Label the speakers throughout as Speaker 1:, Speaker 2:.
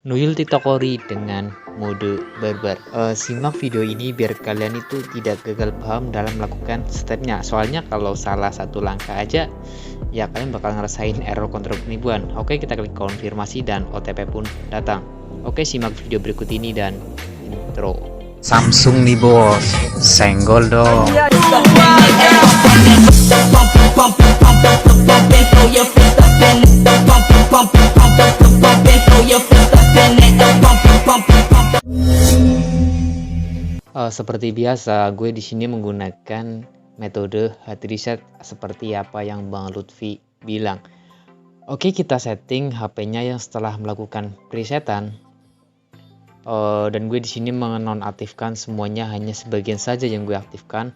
Speaker 1: Nuyul TikTokori dengan mode barbar. Simak video ini biar kalian itu tidak gagal paham dalam melakukan stepnya. Soalnya kalau salah satu langkah aja, ya kalian bakal ngerasain error kontrol penipuan. Oke, kita klik konfirmasi dan OTP pun datang. Oke, simak video berikut ini dan intro.
Speaker 2: Samsung nih bos, senggol dong.
Speaker 1: Seperti biasa, gue di sini menggunakan metode hard reset seperti apa yang Bang Lutfi bilang. Oke, kita setting HP-nya yang setelah melakukan presetan. Dan gue di sini menonaktifkan semuanya, hanya sebagian saja yang gue aktifkan.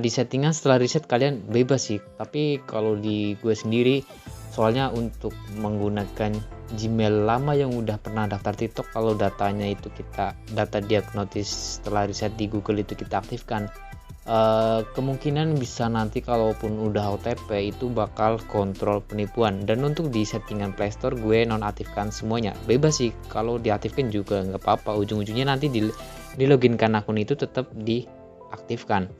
Speaker 1: Di settingan setelah reset kalian bebas sih, tapi kalau di gue sendiri, soalnya untuk menggunakan Gmail lama yang udah pernah daftar TikTok, kalau datanya itu data diagnosis setelah reset di Google itu kita aktifkan, kemungkinan bisa nanti kalaupun udah OTP itu bakal kontrol penipuan. Dan untuk di settingan Playstore gue nonaktifkan semuanya, bebas sih, kalau diaktifkan juga nggak apa-apa, ujung-ujungnya nanti di loginkan akun itu tetap diaktifkan.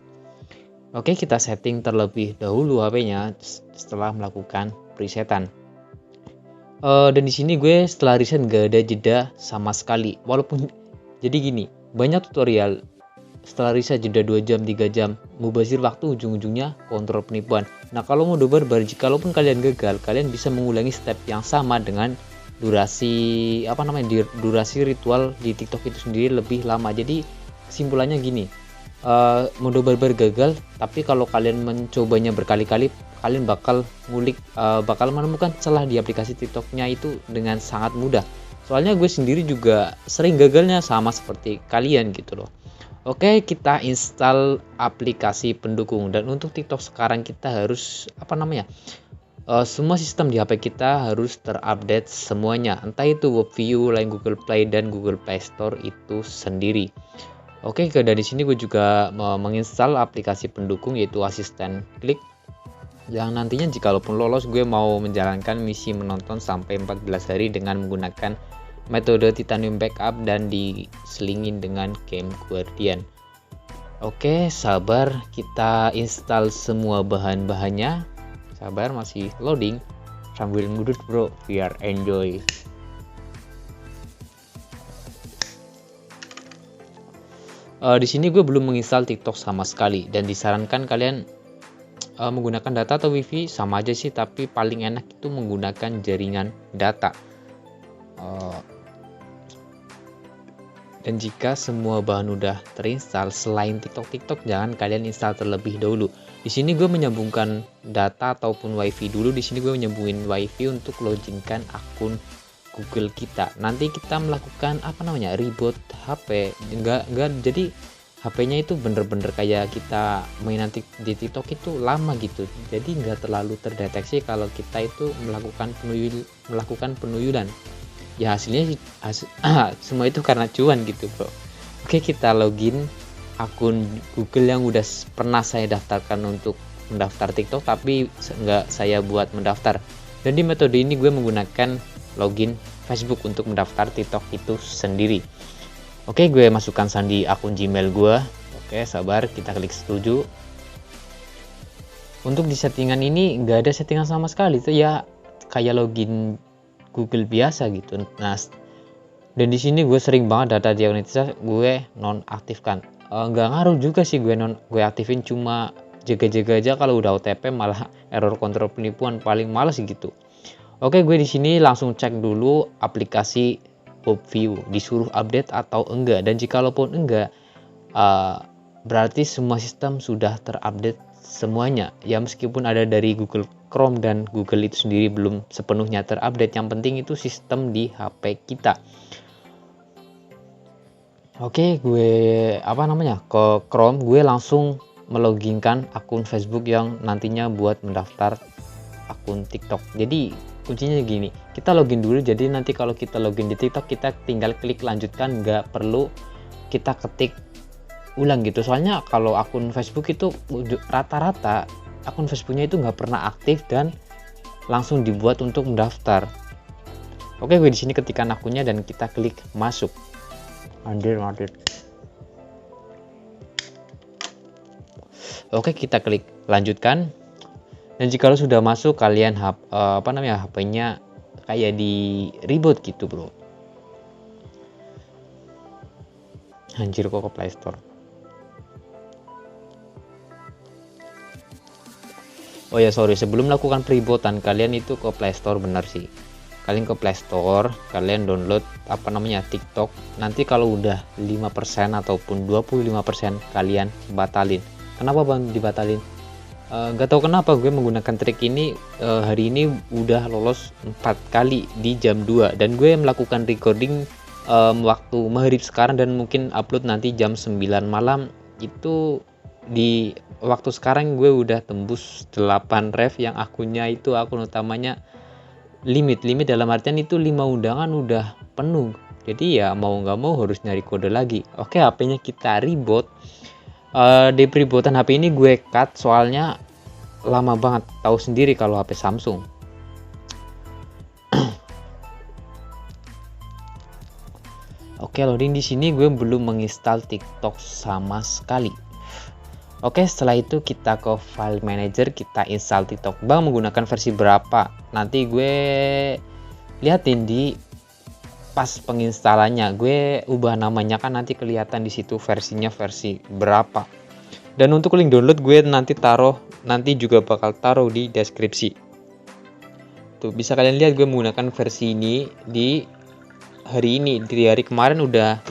Speaker 1: Oke, kita setting terlebih dahulu HP-nya setelah melakukan presetan. Dan di sini gue setelah reset gak ada jeda sama sekali. Walaupun jadi gini, banyak tutorial setelah reset jeda 2 jam, 3 jam, mubazir waktu, ujung-ujungnya kontrol penipuan. Nah, kalau mau barbar, jikalaupun kalian gagal, kalian bisa mengulangi step yang sama dengan durasi durasi ritual di TikTok itu sendiri lebih lama. Jadi kesimpulannya gini, mode barbar gagal, tapi kalau kalian mencobanya berkali-kali, kalian bakal menemukan celah di aplikasi TikToknya itu dengan sangat mudah. Soalnya gue sendiri juga sering gagalnya sama seperti kalian gitu loh. Oke, kita install aplikasi pendukung. Dan untuk TikTok sekarang kita harus semua sistem di HP kita harus terupdate semuanya, entah itu WebView, Line Google Play, dan Google Play Store itu sendiri. Oke, dari sini gue juga menginstal aplikasi pendukung yaitu asisten klik, yang nantinya jikalaupun lolos gue mau menjalankan misi menonton sampai 14 hari dengan menggunakan metode titanium backup dan diselingin dengan game guardian. Oke, sabar, kita install semua bahan-bahannya. Sabar, masih loading, sambil ngudut bro, biar enjoy. Di sini gue belum menginstal TikTok sama sekali, dan disarankan kalian menggunakan data atau wifi sama aja sih, tapi paling enak itu menggunakan jaringan data. Dan jika semua bahan udah terinstall selain TikTok, jangan kalian install terlebih dahulu. Di sini gue menyambungkan data ataupun wifi dulu. Di sini gue menyambungin wifi untuk loginkan akun Google kita. Nanti kita melakukan reboot HP. Enggak jadi HP-nya itu bener-bener kayak kita main nanti di TikTok itu lama gitu. Jadi nggak terlalu terdeteksi kalau kita itu melakukan penuyulan. Ya hasilnya semua itu karena cuan gitu bro. Oke, kita login akun Google yang udah pernah saya daftarkan untuk mendaftar TikTok, tapi nggak saya buat mendaftar. Dan di metode ini gue menggunakan login Facebook untuk mendaftar TikTok itu sendiri. Oke, gue masukkan sandi akun Gmail gue. Oke, sabar, kita klik setuju. Untuk di settingan ini nggak ada settingan sama sekali, itu ya kayak login Google biasa gitu. Nah, dan di sini gue sering banget data diagnosis gue nonaktifkan. Nggak ngaruh juga sih gue aktifin, cuma jaga-jaga aja kalau udah OTP malah error kontrol penipuan, paling males gitu. Oke, gue di sini langsung cek dulu aplikasi WebView disuruh update atau enggak, dan jikalaupun enggak, berarti semua sistem sudah terupdate semuanya. Ya meskipun ada dari Google Chrome dan Google itu sendiri belum sepenuhnya terupdate, yang penting itu sistem di HP kita. Oke, gue ke Chrome, gue langsung meloginkan akun Facebook yang nantinya buat mendaftar akun TikTok. Jadi kuncinya gini, kita login dulu, jadi nanti kalau kita login di TikTok kita tinggal klik lanjutkan, nggak perlu kita ketik ulang gitu. Soalnya kalau akun Facebook itu rata-rata akun Facebooknya itu nggak pernah aktif dan langsung dibuat untuk mendaftar. Oke, gue di sini ketikkan akunnya dan kita klik masuk. Anjir. Oke, kita klik lanjutkan. Dan jika lo sudah masuk, kalian HP-nya kayak di reboot gitu, bro. Anjir, kok ke Play Store. Oh ya, sorry, sebelum melakukan perebootan kalian itu ke Play Store, benar sih. Kalian ke Play Store, kalian download TikTok. Nanti kalau udah 5% ataupun 25% kalian batalin. Kenapa bang dibatalin? Gak tahu kenapa gue menggunakan trik ini. Hari ini udah lolos 4 kali di jam 2 dan gue melakukan recording waktu maghrib sekarang dan mungkin upload nanti jam 9 malam. Itu di waktu sekarang gue udah tembus 8 ref yang akunnya itu akun utamanya limit dalam artian itu 5 undangan udah penuh. Jadi ya mau nggak mau harus nyari kode lagi. Oke, HP-nya kita reboot. Di perebootan HP ini gue cut soalnya lama banget, tahu sendiri kalau HP Samsung. Oke, loading di sini gue belum menginstal TikTok sama sekali. Oke, setelah itu kita ke file manager, kita install TikTok. Bang menggunakan versi berapa? Nanti gue liatin di pas penginstalannya. Gue ubah namanya kan nanti kelihatan di situ versinya versi berapa. Dan untuk link download gue nanti juga bakal taruh di deskripsi. Tuh bisa kalian lihat gue menggunakan versi ini di hari ini. Di hari kemarin udah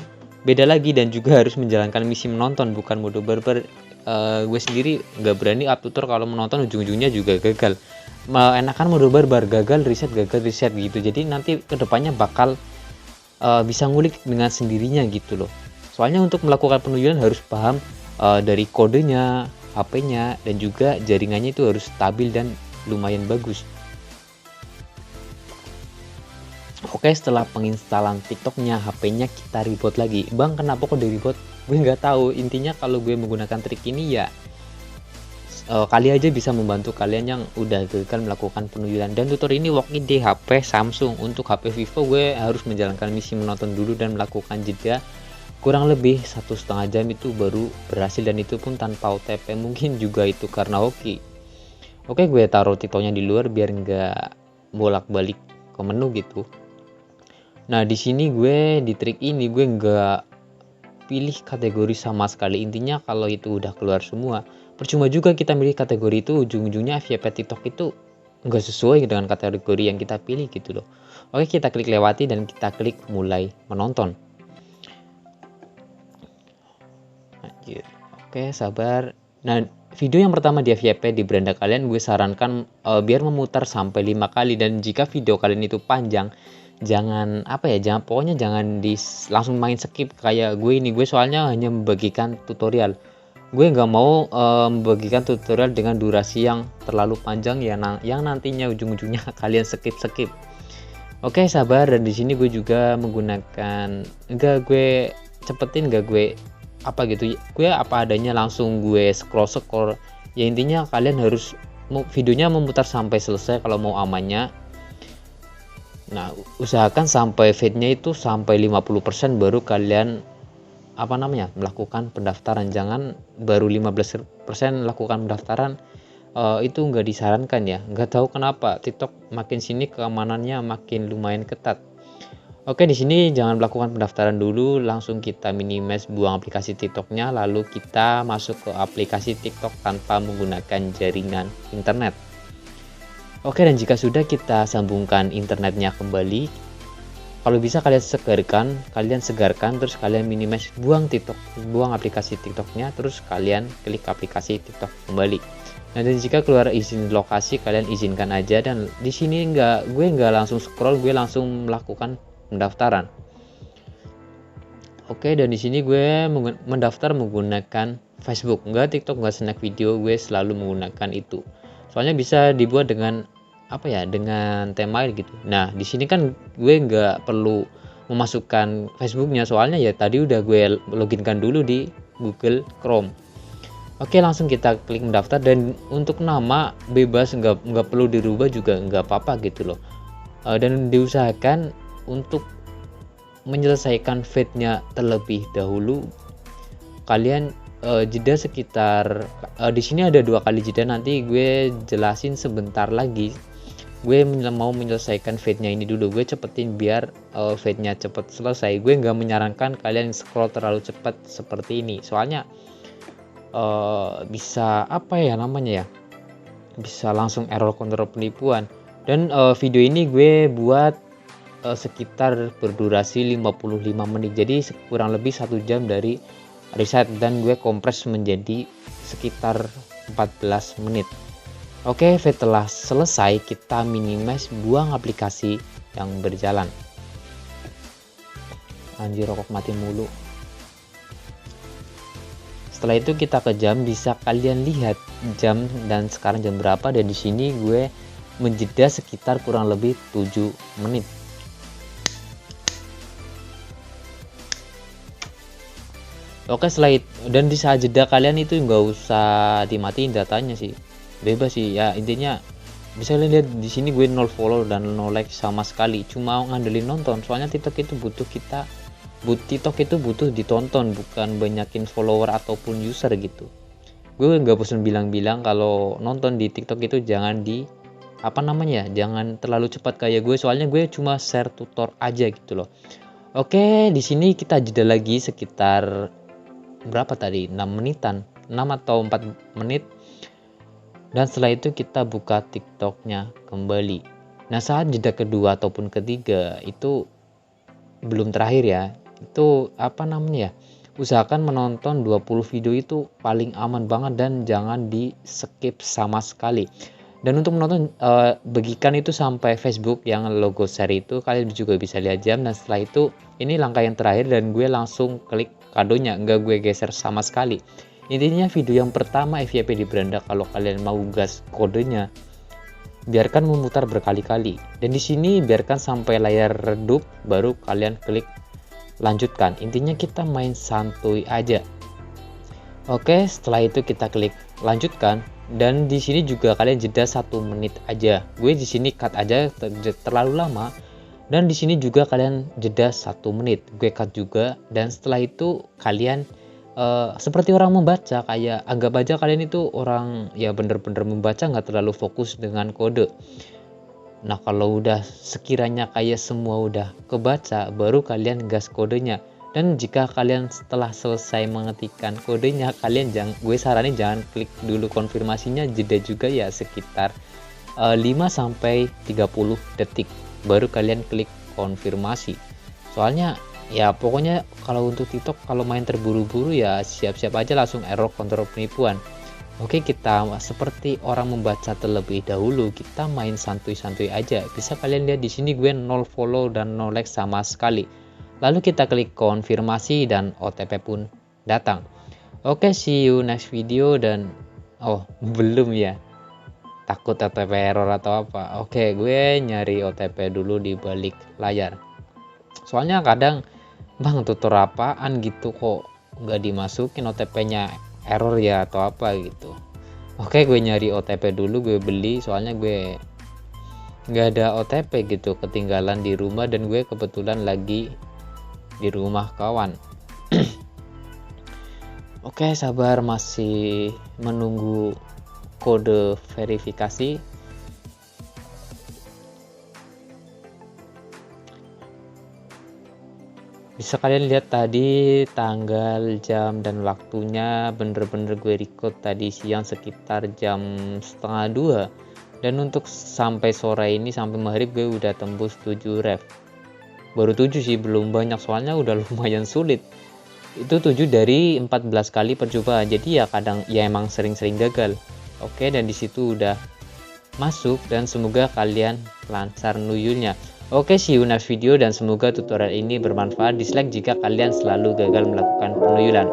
Speaker 1: beda lagi dan juga harus menjalankan misi menonton bukan mode barbar. Gue sendiri nggak berani up tutor kalau menonton ujung-ujungnya juga gagal. Enakan mode barbar, gagal reset gitu. Jadi nanti kedepannya bakal bisa ngulik dengan sendirinya gitu loh. Soalnya untuk melakukan penunjukan harus paham dari kodenya, HP-nya, dan juga jaringannya itu harus stabil dan lumayan bagus. Oke, setelah penginstalan TikToknya, HP-nya kita reboot lagi. Bang, kenapa kok di reboot? Gue nggak tahu. Intinya kalau gue menggunakan trik ini ya kali aja bisa membantu kalian yang udah gagal melakukan penunjukan. Dan tutor ini working di HP Samsung. Untuk HP Vivo gue harus menjalankan misi menonton dulu dan melakukan jeda kurang lebih 1,5 jam itu baru berhasil, dan itu pun tanpa OTP. Mungkin juga itu karena hoki. Oke, gue taruh TikToknya di luar biar nggak bolak-balik ke menu gitu. Nah di sini gue di trik ini gue nggak pilih kategori sama sekali. Intinya kalau itu udah keluar semua, percuma juga kita milih kategori itu, ujung-ujungnya FYP TikTok itu nggak sesuai dengan kategori yang kita pilih gitu loh. Oke, kita klik lewati dan kita klik mulai menonton. Anjir. Oke, sabar. Nah, video yang pertama di FYP di beranda kalian gue sarankan biar memutar sampai 5 kali, dan jika video kalian itu panjang jangan langsung main skip kayak gue ini. Gue soalnya hanya membagikan tutorial. Gue nggak mau membagikan tutorial dengan durasi yang terlalu panjang ya, yang nantinya ujung-ujungnya kalian skip. Oke, sabar. Dan di sini gue juga menggunakan gue apa adanya, langsung gue scroll. Ya intinya kalian harus videonya memutar sampai selesai kalau mau amannya. Nah, usahakan sampai fade-nya itu sampai 50% baru kalian melakukan pendaftaran. Jangan baru 15% lakukan pendaftaran. Itu nggak disarankan ya. Nggak tahu kenapa TikTok makin sini keamanannya makin lumayan ketat. Oke, di sini jangan melakukan pendaftaran dulu, langsung kita minimize, buang aplikasi TikToknya, lalu kita masuk ke aplikasi TikTok tanpa menggunakan jaringan internet. Oke, dan jika sudah, kita sambungkan internetnya kembali. Kalau bisa kalian segarkan, terus kalian minimize, buang aplikasi TikToknya, terus kalian klik aplikasi TikTok kembali. Nah, dan jika keluar izin lokasi, kalian izinkan aja. Dan di sini gue nggak langsung scroll, gue langsung melakukan pendaftaran. Oke, dan di sini gue mendaftar menggunakan Facebook, nggak TikTok, nggak snack video. Gue selalu menggunakan itu. Soalnya bisa dibuat dengan dengan tema gitu. Nah, di sini kan gue nggak perlu memasukkan Facebooknya, soalnya ya tadi udah gue loginkan dulu di Google Chrome. Oke, langsung kita klik mendaftar, dan untuk nama bebas, nggak perlu dirubah juga nggak apa-apa gitu loh. Dan diusahakan untuk menyelesaikan fade-nya terlebih dahulu, kalian jeda sekitar di sini ada 2 kali jeda, nanti gue jelasin sebentar lagi. Gue mau menyelesaikan fade-nya ini dulu, gue cepetin biar fade-nya cepet selesai. Gue nggak menyarankan kalian scroll terlalu cepat seperti ini, soalnya bisa apa ya namanya ya, bisa langsung error kontrol penipuan. Dan video ini gue buat sekitar berdurasi 55 menit, jadi kurang lebih 1 jam dari riset, dan gue kompres menjadi sekitar 14 menit. Oke, setelah selesai kita minimize, buang aplikasi yang berjalan. Anjir, rokok mati mulu. Setelah itu kita ke jam, bisa kalian lihat jam dan sekarang jam berapa, dan di sini gue menjeda sekitar kurang lebih 7 menit. Oke, setelah itu, dan di saat jeda kalian itu nggak usah dimatiin datanya sih, bebas sih ya, intinya bisa kalian lihat di sini gue 0 follow dan 0 like sama sekali, cuma ngandelin nonton, soalnya TikTok itu butuh ditonton, bukan banyakin follower ataupun user gitu. Gue nggak bosan bilang-bilang kalau nonton di TikTok itu jangan jangan terlalu cepat kayak gue, soalnya gue cuma share tutor aja gitu loh. Oke, di sini kita jeda lagi sekitar berapa tadi, 6 menitan, 6 atau 4 menit, dan setelah itu kita buka TikToknya kembali. Nah, saat jeda kedua ataupun ketiga itu belum terakhir ya, itu usahakan menonton 20 video itu paling aman banget, dan jangan di skip sama sekali. Dan untuk menonton bagikan itu sampai Facebook yang logo share itu, kalian juga bisa lihat jam. Dan setelah itu ini langkah yang terakhir, dan gue langsung klik kadonya, nggak gue geser sama sekali. Intinya video yang pertama FYP di beranda, kalau kalian mau gas kodenya biarkan memutar berkali-kali, dan di sini biarkan sampai layar redup baru kalian klik lanjutkan. Intinya kita main santuy aja. Oke, setelah itu kita klik lanjutkan, dan di sini juga kalian jeda 1 menit aja. Gue di sini cut aja, terlalu lama. Dan di sini juga kalian jeda 1 menit, gue cut juga. Dan setelah itu kalian seperti orang membaca, kayak anggap aja kalian itu orang ya bener-bener membaca, nggak terlalu fokus dengan kode. Nah, kalau udah sekiranya kayak semua udah kebaca, baru kalian gas kodenya. Dan jika kalian setelah selesai mengetikkan kodenya, gue saranin jangan klik dulu konfirmasinya, jeda juga ya sekitar 5-30 detik baru kalian klik konfirmasi. Soalnya ya pokoknya kalau untuk TikTok kalau main terburu-buru ya siap-siap aja langsung error kontrol penipuan. Oke, kita seperti orang membaca terlebih dahulu, kita main santuy-santuy aja. Bisa kalian lihat di sini gue 0 follow dan 0 like sama sekali. Lalu kita klik konfirmasi dan OTP pun datang. Oke, see you next video. Dan belum ya, takut OTP error atau apa. Oke, gue nyari OTP dulu di balik layar. Soalnya kadang bang tutor apaan gitu kok nggak dimasukin OTP-nya, error ya atau apa gitu. Oke, gue nyari OTP dulu, gue beli, soalnya gue nggak ada OTP gitu, ketinggalan di rumah, dan gue kebetulan lagi di rumah kawan. Oke, sabar, masih menunggu kode verifikasi. Bisa kalian lihat tadi tanggal, jam, dan waktunya bener-bener gue record tadi siang sekitar jam 1:30. Dan untuk sampai sore ini, sampai maghrib, gue udah tembus 7 ref. Baru 7 sih, belum banyak, soalnya udah lumayan sulit. Itu 7 dari 14 kali percobaan, jadi ya kadang ya emang sering-sering gagal. Oke, dan disitu udah masuk, dan semoga kalian lancar nuyulnya. Oke, see you next video, dan semoga tutorial ini bermanfaat. Dislike jika kalian selalu gagal melakukan penuyulan.